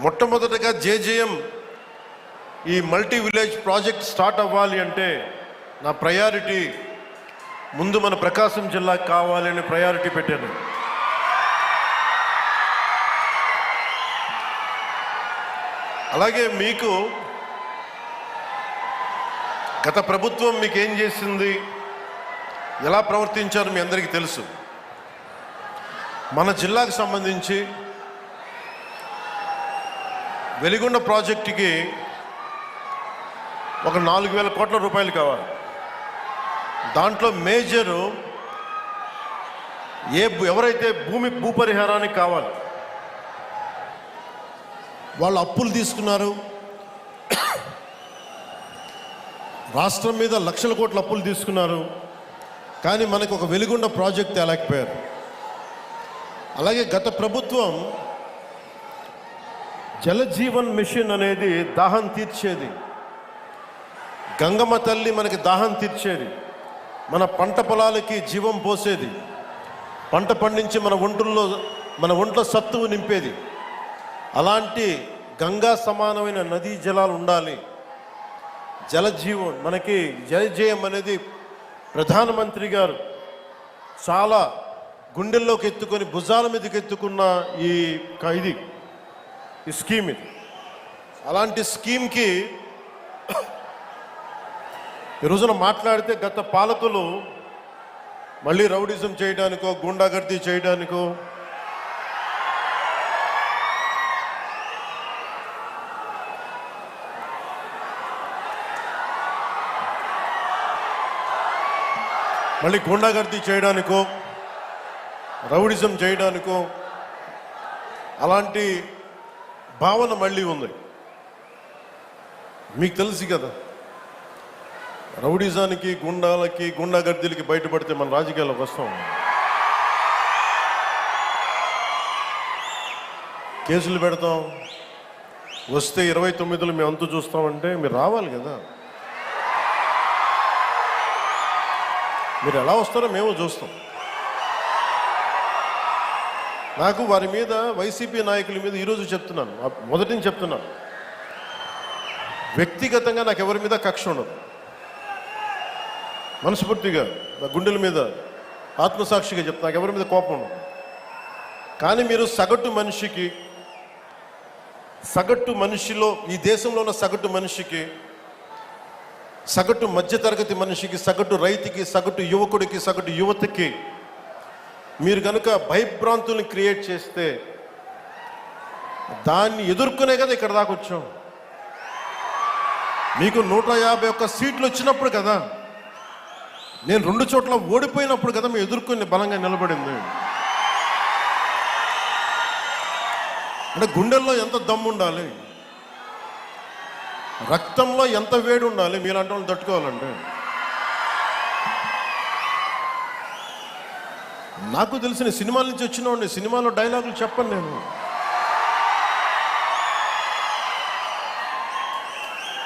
మొట్టమొదటగా జేజేఎం ఈ multi village project start అవ్వాలి అంటే నా ప్రయారిటీ ముందు మన ప్రకాశం జిల్లాకు కావాలని ప్రయారిటీ పెట్టాను. అలాగే మీకు గత ప్రభుత్వం మీకు ఏం చేసింది, ఎలా ప్రవర్తించారో మీ అందరికీ తెలుసు. మన జిల్లాకు సంబంధించి వెలిగొండ ప్రాజెక్టుకి ఒక 4,000 కోట్ల రూపాయలు కావాలి. దాంట్లో మేజరు ఎవరైతే భూపరిహారానికి కావాలి వాళ్ళు అప్పులు తీసుకున్నారు. రాష్ట్రం మీద లక్షల కోట్ల అప్పులు తీసుకున్నారు. కానీ మనకు ఒక వెలిగొండ ప్రాజెక్ట్ తేలేకపోయారు. అలాగే గత ప్రభుత్వం జలజీవన్ మిషన్ అనేది దాహం తీర్చేది. గంగమ్మ తల్లి మనకి దాహం తీర్చేది, మన పంట పొలాలకి జీవం పోసేది, పంట పండించి మన ఒంట్లో సత్తువు నింపేది. అలాంటి గంగా సమానమైన నదీ జలాలు ఉండాలి. జలజీవన్ మనకి జలజేయం అనేది ప్రధానమంత్రి గారు చాలా గుండెల్లోకి ఎత్తుకొని భుజాల మీదకి ఎత్తుకున్న ఈ స్కీమ్ ఇది. అలాంటి స్కీమ్కి ఈ రోజున మాట్లాడితే గత పాలకులు మళ్ళీ రౌడిజం చేయడానికో గూండాగర్దీ చేయడానికో రౌడిజం చేయడానికో అలాంటి భావన మళ్ళీ ఉంది. మీకు తెలుసు కదా, రౌడిజానికి గుండాగర్దీలకి బయటపడితే మన రాజకీయాల్లోకి వస్తాం. కేసులు పెడతాం, వస్తే 29లో మేము అంతు చూస్తామంటే మీరు రావాలి కదా. మీరు ఎలా వస్తారో మేము చూస్తాం. నాకు వారి మీద, వైసీపీ నాయకుల మీద ఈరోజు చెప్తున్నాను, మొదటి నుంచి చెప్తున్నాను, వ్యక్తిగతంగా నాకు ఎవరి మీద కక్ష ఉండదు. మనస్ఫూర్తిగా నా గుండెల మీద ఆత్మసాక్షిగా చెప్తా, నాకు ఎవరి మీద కోపం ఉండదు. కానీ మీరు సగటు మనిషిలో, ఈ దేశంలో ఉన్న సగటు మనిషికి, సగటు మధ్యతరగతి మనిషికి, సగటు రైతుకి, సగటు యువకుడికి, సగటు యువతకి మీరు కనుక భయభ్రాంతుల్ని క్రియేట్ చేస్తే దాన్ని ఎదుర్కొనే కదా ఇక్కడ దాకా వచ్చాం. మీకు 151 సీట్లు వచ్చినప్పుడు కదా, నేను 2 చోట్ల ఓడిపోయినప్పుడు కదా మేము ఎదుర్కొని బలంగా నిలబడింది. అంటే గుండెల్లో ఎంత దమ్ము ఉండాలి, రక్తంలో ఎంత వేడి ఉండాలి మీలాంటి వాళ్ళు తట్టుకోవాలంటే. నాకు తెలిసిన సినిమాల నుంచి వచ్చినవాడిని, సినిమాలో డైలాగులు చెప్పను నేను.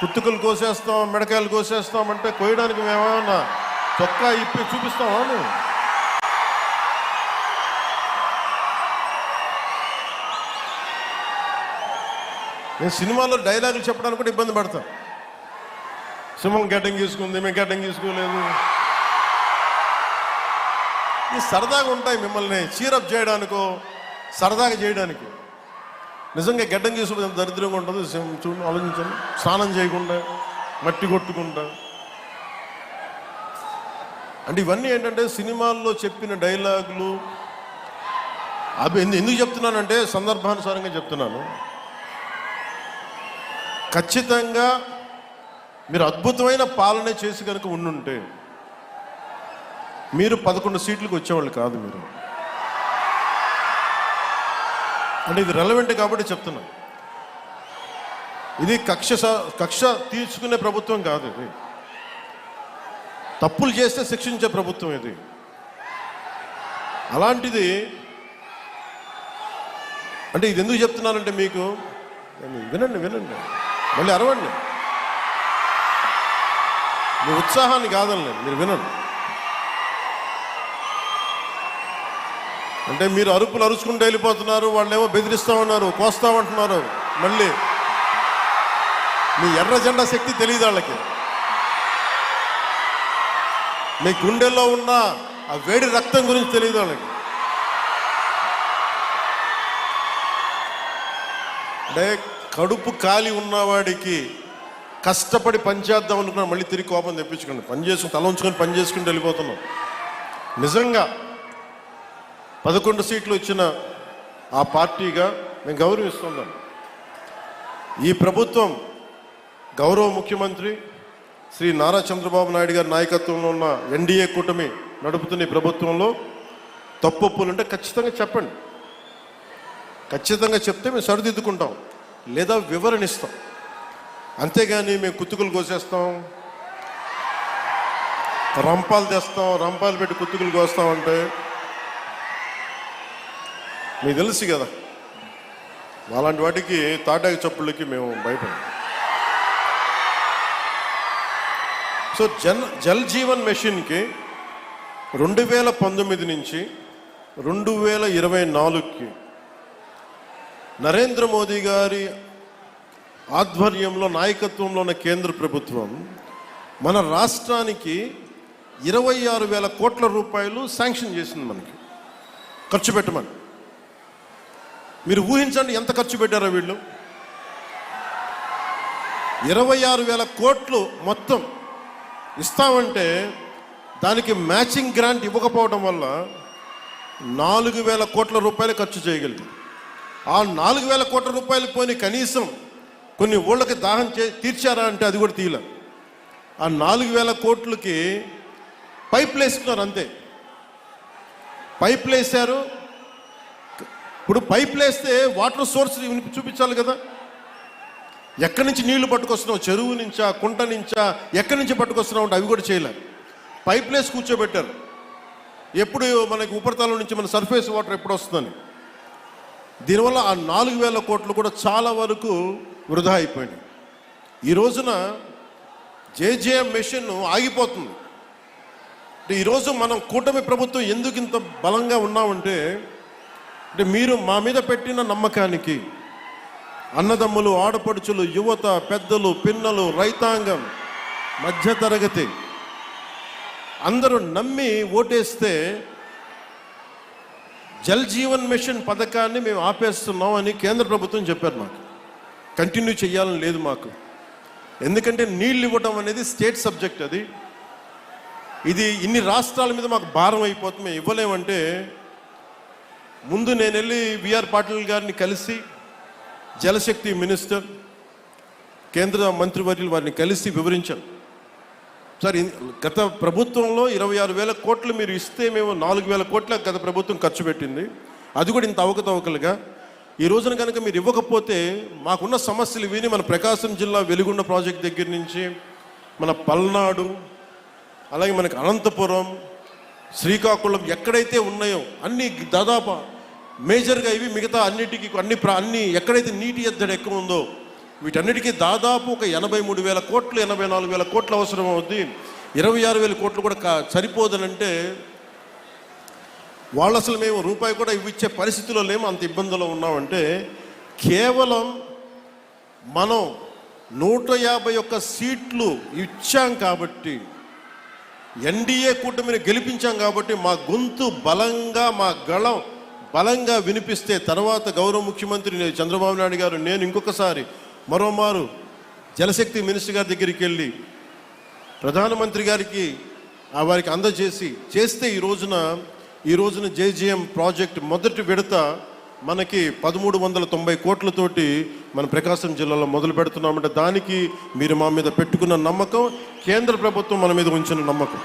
కుత్తుకలు కోసేస్తాం, మిడకాయలు కోసేస్తాం అంటే కోయడానికి మేమేమన్నా చొక్కా ఇప్పి చూపిస్తామా? నేను సినిమాలో డైలాగులు చెప్పడానికి కూడా ఇబ్బంది పడతాను. సింహం గడ్డం గీసుకుంది, మేము గడ్డం గీసుకోలేదు. ఈ సరదాగా ఉంటాయి మిమ్మల్ని చీరప్ చేయడానికో సరదాగా చేయడానికి. నిజంగా గడ్డం గీసుకుంటే దరిద్రంగా ఉంటుంది. చూడండి, ఆలోచించండి. స్నానం చేయకుండా, మట్టి కొట్టుకుంటా, అంటే ఇవన్నీ ఏంటంటే సినిమాల్లో చెప్పిన డైలాగులు. అవి ఎందుకు చెప్తున్నానంటే సందర్భానుసారంగా చెప్తున్నాను. ఖచ్చితంగా మీరు అద్భుతమైన పాలన చేసి కనుక ఉండుంటే మీరు 11 సీట్లకు వచ్చేవాళ్ళు కాదు. మీరు అంటే ఇది రెలవెంట్ కాబట్టి చెప్తున్నా. ఇది కక్ష తీర్చుకునే ప్రభుత్వం కాదు. ఇది తప్పులు చేస్తే శిక్షించే ప్రభుత్వం ఇది. అలాంటిది అంటే ఇది ఎందుకు చెప్తున్నానంటే మీకు వినండి, మళ్ళీ అరవండి. మీ ఉత్సాహాన్ని కాదని మీరు వినండి. అంటే మీరు అరుపులు అరుచుకుంటూ వెళ్ళిపోతున్నారు, వాళ్ళేమో బెదిరిస్తామన్నారు, కోస్తామంటున్నారు. మళ్ళీ మీ ఎర్ర జెండా శక్తి తెలియదు వాళ్ళకి. మీ గుండెల్లో ఉన్న ఆ వేడి రక్తం గురించి తెలియదు వాళ్ళకి. అంటే కడుపు కాలి ఉన్నవాడికి కష్టపడి పనిచేద్దాం అనుకున్నా మళ్ళీ తిరిగి కోపం తెప్పించుకోండి. పని చేసుకుని తల ఉంచుకొని పని చేసుకుని వెళ్ళిపోతున్నాం. నిజంగా 11 సీట్లు ఇచ్చిన ఆ పార్టీగా మేము గౌరవిస్తున్నాం. ఈ ప్రభుత్వం గౌరవ ముఖ్యమంత్రి శ్రీ నారా చంద్రబాబు నాయుడు గారి నాయకత్వంలో ఉన్న ఎన్డీఏ కూటమి నడుపుతున్న ఈ ప్రభుత్వంలో తప్పొప్పులుంటే ఖచ్చితంగా చెప్పండి. ఖచ్చితంగా చెప్తే మేము సరిదిద్దుకుంటాం, లేదా వివరణ ఇస్తాం. అంతేగాని మేము కుత్తుకులు కోసేస్తాం, రంపాలు తెస్తాం, రంపాలు పెట్టి కుత్తుకులు కోస్తామంటే మీకు తెలుసు కదా, అలాంటి వాటికి తాటాకి చప్పుళ్ళకి మేము భయపడం. సో జల్ జీవన్ మిషన్కి 2019 నుంచి 2024కి నరేంద్ర మోదీ గారి ఆధ్వర్యంలో నాయకత్వంలో ఉన్న కేంద్ర ప్రభుత్వం మన రాష్ట్రానికి 26,000 కోట్ల రూపాయలు శాంక్షన్ చేసింది, మనకి ఖర్చు పెట్టమని. మీరు ఊహించండి ఎంత ఖర్చు పెట్టారో వీళ్ళు. 26,000 కోట్లు మొత్తం ఇస్తామంటే దానికి మ్యాచింగ్ గ్రాంట్ ఇవ్వకపోవడం వల్ల 4,000 కోట్ల రూపాయలు ఖర్చు చేయగలిగింది. ఆ 4,000 కోట్ల రూపాయలు పోయి కనీసం కొన్ని ఊళ్ళకి దాహం తీర్చారా అంటే అది కూడా తీయలే. ఆ 4,000 కోట్లకి పైపులు వేసుకున్నారు అంతే. పైపులు వేసారు. ఇప్పుడు పైపులు వేస్తే వాటర్ సోర్స్ చూపించాలి కదా. ఎక్కడి నుంచి నీళ్లు పట్టుకొస్తున్నావు, చెరువు నుంచా, కుంట నుంచా, ఎక్కడి నుంచి పట్టుకొస్తున్నావు అంటే అవి కూడా చేయలే. పైపులు వేసి కూర్చోబెట్టారు. ఎప్పుడు మనకి ఉపరితలం నుంచి మన సర్ఫేస్ వాటర్ ఎప్పుడు వస్తుందని. దీనివల్ల ఆ 4,000 కోట్లు కూడా చాలా వరకు వృధా అయిపోయింది. ఈ రోజున జేజేఎం మిషన్ ఆగిపోతుంది. అంటే ఈరోజు మనం కూటమి ప్రభుత్వం ఎందుకు ఇంత బలంగా ఉన్నామంటే, అంటే మీరు మా మీద పెట్టిన నమ్మకానికి అన్నదమ్ములు, ఆడపడుచులు, యువత, పెద్దలు, పిన్నలు, రైతాంగం, మధ్యతరగతి అందరూ నమ్మి ఓటేస్తే జల్ జీవన్ మిషన్ పథకాన్ని మేము ఆపేస్తున్నాం అని కేంద్ర ప్రభుత్వం చెప్పారు. మాకు కంటిన్యూ చేయాలని లేదు మాకు. ఎందుకంటే నీళ్ళు ఇవ్వడం అనేది స్టేట్ సబ్జెక్ట్. ఇది ఇన్ని రాష్ట్రాల మీద మాకు భారం అయిపోతుంది, మేము ఇవ్వలేమంటే ముందు నేను వెళ్ళి విఆర్ పాటిల్ గారిని కలిసి, జలశక్తి మినిస్టర్, కేంద్ర మంత్రివర్యులు వారిని కలిసి వివరించాను. సార్, గత ప్రభుత్వంలో 26,000 కోట్లు మీరు ఇస్తే మేము 4,000 కోట్ల గత ప్రభుత్వం ఖర్చు పెట్టింది. అది కూడా ఇంత అవకతవకలుగా. ఈ రోజున కనుక మీరు ఇవ్వకపోతే మాకున్న సమస్యలు విని మన ప్రకాశం జిల్లా వెలుగొండ ప్రాజెక్ట్ దగ్గర నుంచి మన పల్నాడు, అలాగే మనకి అనంతపురం, శ్రీకాకుళం ఎక్కడైతే ఉన్నాయో అన్ని దాదాపు మేజర్గా ఇవి, మిగతా అన్నిటికీ అన్ని ఎక్కడైతే నీటి ఎద్దడి ఎక్కువ ఉందో వీటన్నిటికీ దాదాపు ఒక 83,000 కోట్లు, 84,000 కోట్లు అవసరం అవుద్ది. 26,000 కోట్లు కూడా సరిపోదనంటే వాళ్ళు అసలు మేము రూపాయి కూడా ఇచ్చే పరిస్థితిలో లేము, అంత ఇబ్బందుల్లో ఉన్నామంటే కేవలం మనం 151 సీట్లు ఇచ్చాం కాబట్టి, ఎన్డీఏ కూటమిని గెలిపించాం కాబట్టి మా గొంతు బలంగా, మా గళం బలంగా వినిపిస్తే తర్వాత గౌరవ ముఖ్యమంత్రి చంద్రబాబు నాయుడు గారు, నేను ఇంకొకసారి మరోమారు జలశక్తి మినిస్టర్ గారి దగ్గరికి వెళ్ళి ప్రధానమంత్రి గారికి వారికి చేస్తే ఈ రోజున జేజేఎం ప్రాజెక్ట్ మొదటి విడత మనకి 1,390 కోట్లతోటి మన ప్రకాశం జిల్లాలో మొదలు పెడుతున్నామంటే దానికి మీరు మా మీద పెట్టుకున్న నమ్మకం, కేంద్ర ప్రభుత్వం మన మీద ఉంచిన నమ్మకం.